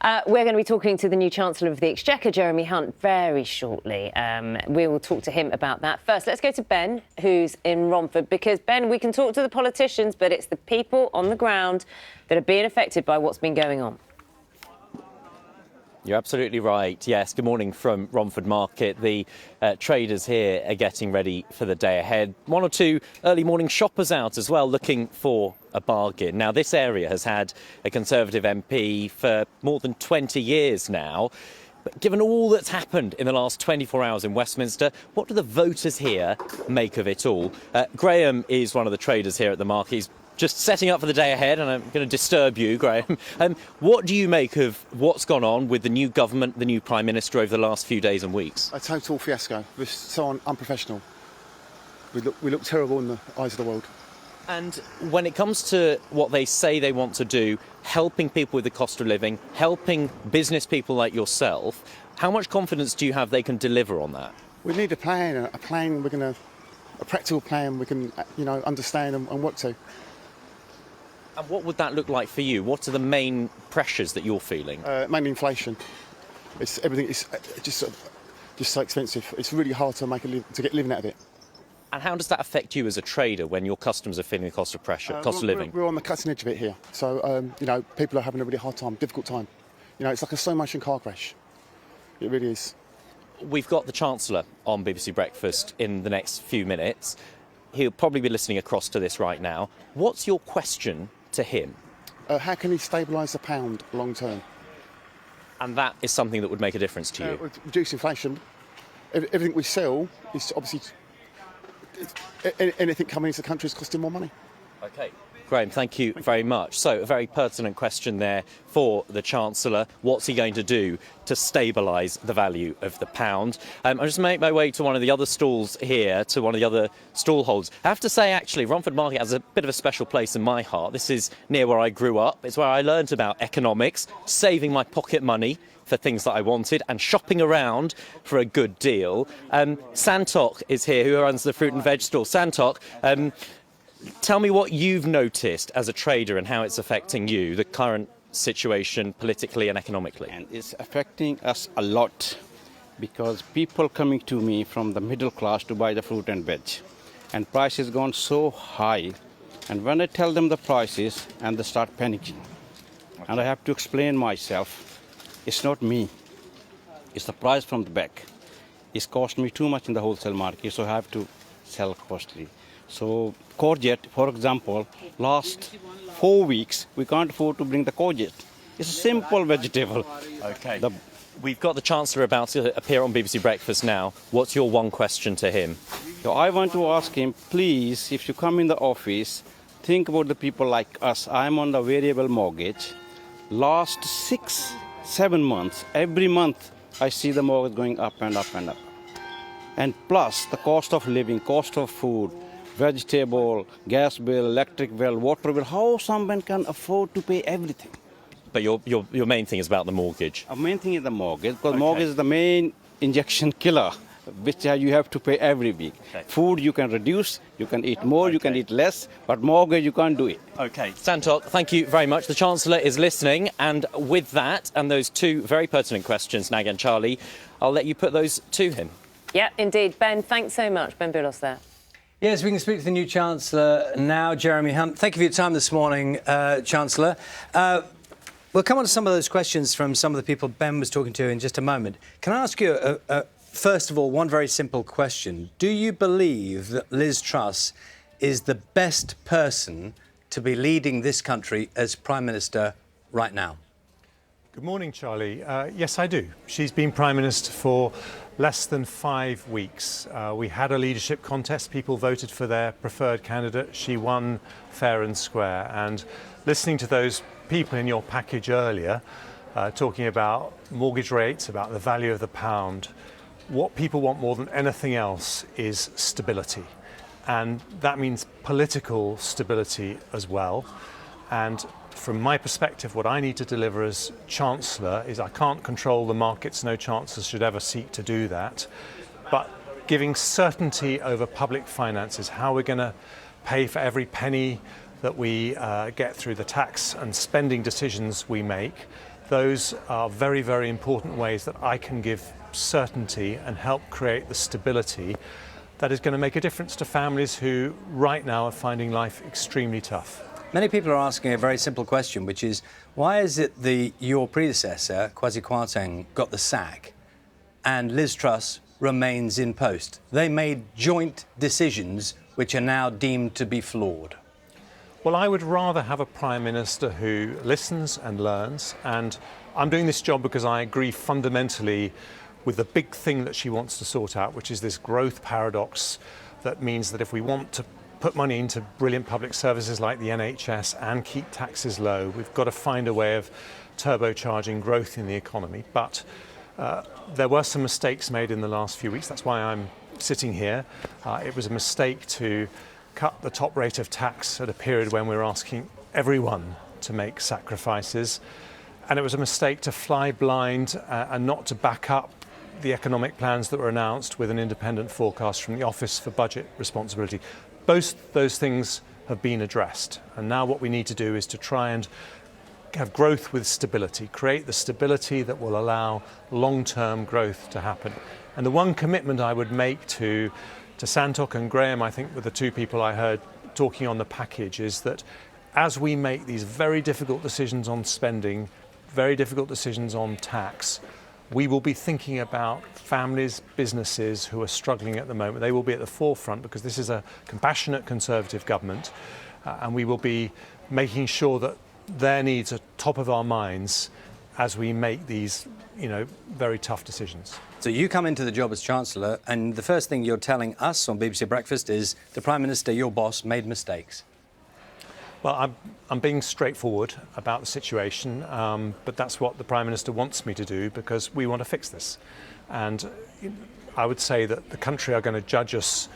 We're going to be talking to the new Chancellor of the Exchequer, Jeremy Hunt, very shortly. We will talk to him about that. First, let's go to Ben, who's in Romford, because, Ben, we can talk to the politicians, but it's the people on the ground that are being affected by what's been going on. You're absolutely right. Yes, good morning from Romford Market. The traders here are getting ready for the day ahead. One or two early morning shoppers out as well, looking for a bargain. Now, this area has had a Conservative MP for more than 20 years now. But given all that's happened in the last 24 hours in Westminster, what do the voters here make of it all? Graham is one of the traders here at the market. He's just setting up for the day ahead, and I'm going to disturb you, Graham. What do you make of what's gone on with the new government, the new Prime Minister over the last few days and weeks? A total fiasco. We're so unprofessional. We look terrible in the eyes of the world. And when it comes to what they say they want to do, helping people with the cost of living, helping business people like yourself, how much confidence do you have they can deliver on that? We need a plan a practical plan we can, understand and work to. And what would that look like for you? What are the main pressures that you're feeling? Mainly inflation. Everything is just so expensive. It's really hard to get living out of it. And how does that affect you as a trader when your customers are feeling the cost of pressure, cost of living? We're on the cutting edge of it here. So, people are having a really hard time, difficult time. It's like a slow motion car crash. It really is. We've got the Chancellor on BBC Breakfast in the next few minutes. He'll probably be listening across to this right now. What's your question to him? How can he stabilise the pound long term? And that is something that would make a difference to you? Reduce inflation. Everything we sell is obviously... anything coming into the country is costing more money. OK. Graham, thank you very much. So, a very pertinent question there for the Chancellor. What's he going to do to stabilise the value of the pound? I'll just make my way to one of the other stalls here, to one of the other stall holders. I have to say, actually, Romford Market has a bit of a special place in my heart. This is near where I grew up. It's where I learned about economics, saving my pocket money for things that I wanted and shopping around for a good deal. Santok is here, who runs the fruit and veg stall. Santok, tell me what you've noticed as a trader and how it's affecting you, the current situation politically and economically. And it's affecting us a lot because people coming to me from the middle class to buy the fruit and veg, and prices gone so high, and when I tell them the prices and they start panicking, and I have to explain myself. It's not me, it's the price from the back. It's cost me too much in the wholesale market, so I have to sell costly. So courgette, for example, last 4 weeks, we can't afford to bring the courgette. It's a simple vegetable. OK. We've got the Chancellor about to appear on BBC Breakfast now. What's your one question to him? So I want to ask him, please, if you come in the office, think about the people like us. I'm on the variable mortgage. Last 6-7 months, every month, I see the mortgage going up and up and up. And plus, the cost of living, cost of food, vegetable, gas bill, electric bill, water bill, how someone can afford to pay everything? But your main thing is about the mortgage. Our main thing is the mortgage, because mortgage is the main injection killer, which you have to pay every week. Okay. Food you can reduce, you can eat more, you can eat less, but mortgage you can't do it. OK. Santok, thank you very much. The Chancellor is listening, and with that and those two very pertinent questions, Nag and Charlie, I'll let you put those to him. Yeah, indeed. Ben, thanks so much. Ben Boulos there. Yes, we can speak to the new Chancellor now, Jeremy Hunt. Thank you for your time this morning, Chancellor. We'll come on to some of those questions from some of the people Ben was talking to in just a moment. Can I ask you, first of all, one very simple question? Do you believe that Liz Truss is the best person to be leading this country as Prime Minister right now? Good morning, Charlie. Yes, I do. She's been Prime Minister for less than 5 weeks. We had a leadership contest. People voted for their preferred candidate. She won fair and square. And listening to those people in your package earlier, talking about mortgage rates, about the value of the pound, what people want more than anything else is stability. And that means political stability as well. And from my perspective, what I need to deliver as Chancellor is I can't control the markets, no Chancellor should ever seek to do that, but giving certainty over public finances, how we're going to pay for every penny that we get through the tax and spending decisions we make, those are very, very important ways that I can give certainty and help create the stability that is going to make a difference to families who right now are finding life extremely tough. Many people are asking a very simple question, which is, why is it your predecessor, Kwasi Kwarteng, got the sack and Liz Truss remains in post? They made joint decisions which are now deemed to be flawed. Well, I would rather have a Prime Minister who listens and learns, and I'm doing this job because I agree fundamentally with the big thing that she wants to sort out, which is this growth paradox that means that if we want to put money into brilliant public services like the NHS and keep taxes low, we've got to find a way of turbocharging growth in the economy. But there were some mistakes made in the last few weeks. That's why I'm sitting here. It was a mistake to cut the top rate of tax at a period when we're asking everyone to make sacrifices. And it was a mistake to fly blind and not to back up the economic plans that were announced with an independent forecast from the Office for Budget Responsibility. Both those things have been addressed. And now what we need to do is to try and have growth with stability, create the stability that will allow long-term growth to happen. And the one commitment I would make to Santok and Graham, I think, were the two people I heard talking on the package, is that as we make these very difficult decisions on spending, very difficult decisions on tax, we will be thinking about families, businesses who are struggling at the moment. They will be at the forefront because this is a compassionate Conservative government, and we will be making sure that their needs are top of our minds as we make these, very tough decisions. So you come into the job as Chancellor, and the first thing you're telling us on BBC Breakfast is the Prime Minister, your boss, made mistakes. Well, I'm being straightforward about the situation, but that's what the Prime Minister wants me to do because we want to fix this. And I would say that the country are going to judge us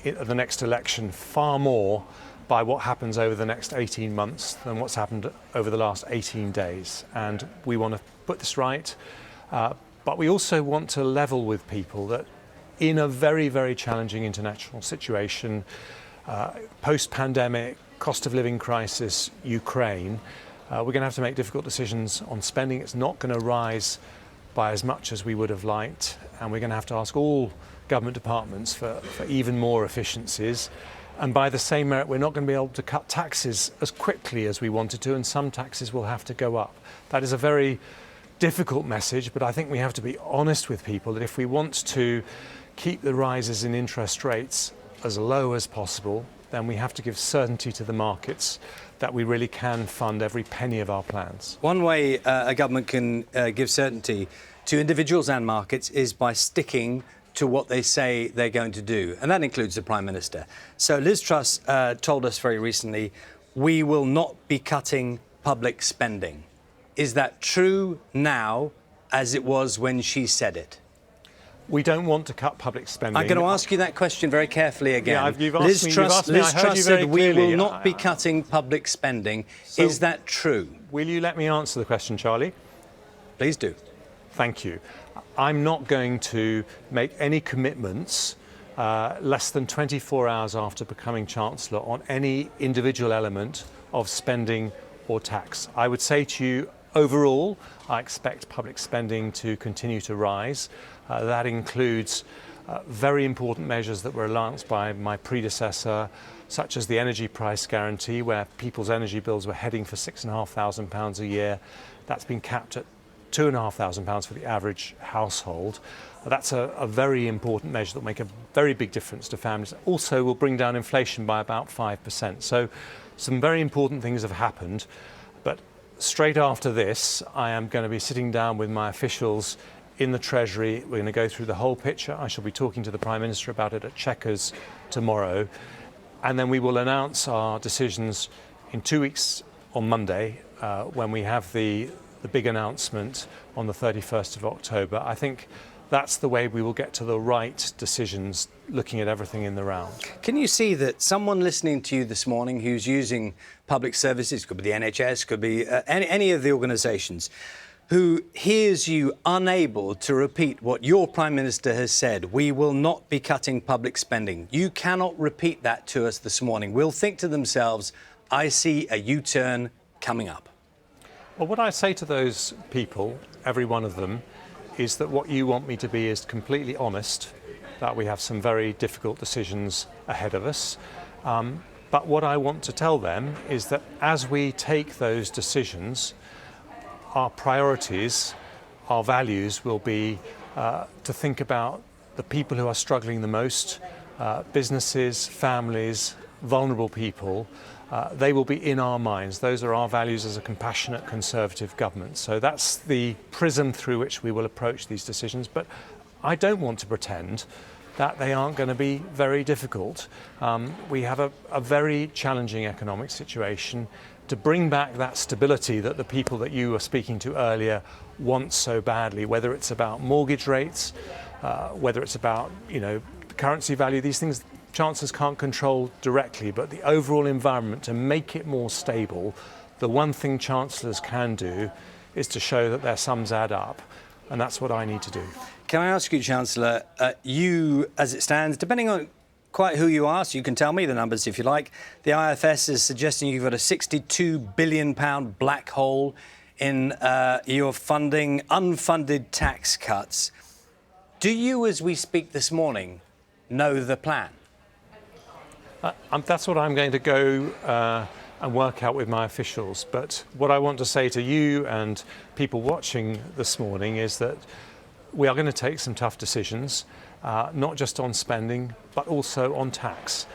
at the next election far more by what happens over the next 18 months than what's happened over the last 18 days. And we want to put this right, but we also want to level with people that in a very, very challenging international situation, post-pandemic, cost of living crisis, Ukraine, we're going to have to make difficult decisions on spending. It's not going to rise by as much as we would have liked, and we're going to have to ask all government departments for even more efficiencies. And by the same merit, we're not going to be able to cut taxes as quickly as we wanted to, and some taxes will have to go up. That is a very difficult message, but I think we have to be honest with people that if we want to keep the rises in interest rates as low as possible, then we have to give certainty to the markets that we really can fund every penny of our plans. One way a government can give certainty to individuals and markets is by sticking to what they say they're going to do, and that includes the Prime Minister. So Liz Truss told us very recently, we will not be cutting public spending. Is that true now as it was when she said it? We don't want to cut public spending. I'm going to ask you that question very carefully again. Yeah, you've asked Liz me, Truss said we will not be So, cutting public spending. Is that true? Will you let me answer the question, Charlie? Please do. Thank you. I'm not going to make any commitments less than 24 hours after becoming Chancellor on any individual element of spending or tax. I would say to you, overall, I expect public spending to continue to rise. That includes very important measures that were announced by my predecessor, such as the energy price guarantee, where people's energy bills were heading for £6,500 a year. That's been capped at £2,500 for the average household. That's a very important measure that will make a very big difference to families. Also will bring down inflation by about 5%. So some very important things have happened. But straight after this, I am going to be sitting down with my officials in the Treasury. We're going to go through the whole picture. I shall be talking to the Prime Minister about it at Chequers tomorrow. And then we will announce our decisions in 2 weeks on Monday when we have the big announcement on the 31st of October. I think that's the way we will get to the right decisions, looking at everything in the round. Can you see that someone listening to you this morning who's using public services, could be the NHS, could be any of the organisations, who hears you unable to repeat what your Prime Minister has said, we will not be cutting public spending. You cannot repeat that to us this morning. Will think to themselves, I see a U-turn coming up. Well, what I say to those people, every one of them, is that what you want me to be is completely honest, that we have some very difficult decisions ahead of us. But what I want to tell them is that as we take those decisions, our priorities, our values will be to think about the people who are struggling the most, businesses, families, vulnerable people. They will be in our minds. Those are our values as a compassionate Conservative government. So that's the prism through which we will approach these decisions. But I don't want to pretend that they aren't going to be very difficult. We have a very challenging economic situation. To bring back that stability that the people that you were speaking to earlier want so badly, whether it's about mortgage rates, whether it's about currency value, these things chancellors can't control directly, but the overall environment, to make it more stable, the one thing chancellors can do is to show that their sums add up, and that's what I need to do. Can I ask you, Chancellor, you, as it stands, depending on quite who you ask, you can tell me the numbers if you like, the IFS is suggesting you've got a £62 billion black hole in your funding, unfunded tax cuts. Do you, as we speak this morning, know the plan? That's what I'm going to go and work out with my officials. But what I want to say to you and people watching this morning is that we are going to take some tough decisions, not just on spending, but also on tax,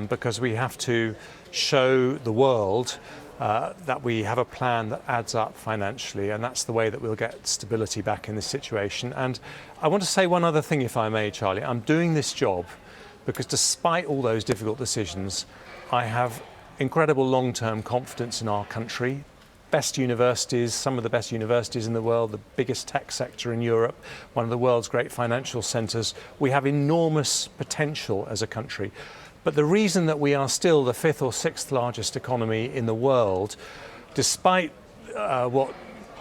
because we have to show the world that we have a plan that adds up financially, and that's the way that we'll get stability back in this situation. And I want to say one other thing, if I may, Charlie. I'm doing this job because despite all those difficult decisions, I have incredible long-term confidence in our country. Best universities, some of the best universities in the world, the biggest tech sector in Europe, one of the world's great financial centres. We have enormous potential as a country. But the reason that we are still the 5th or 6th largest economy in the world, despite what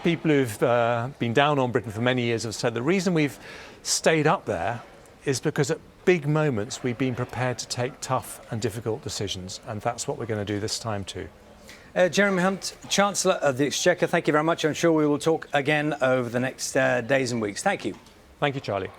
people who've been down on Britain for many years have said, the reason we've stayed up there is because at big moments we've been prepared to take tough and difficult decisions, and that's what we're going to do this time too. Jeremy Hunt, Chancellor of the Exchequer, thank you very much. I'm sure we will talk again over the next days and weeks. Thank you. Thank you, Charlie.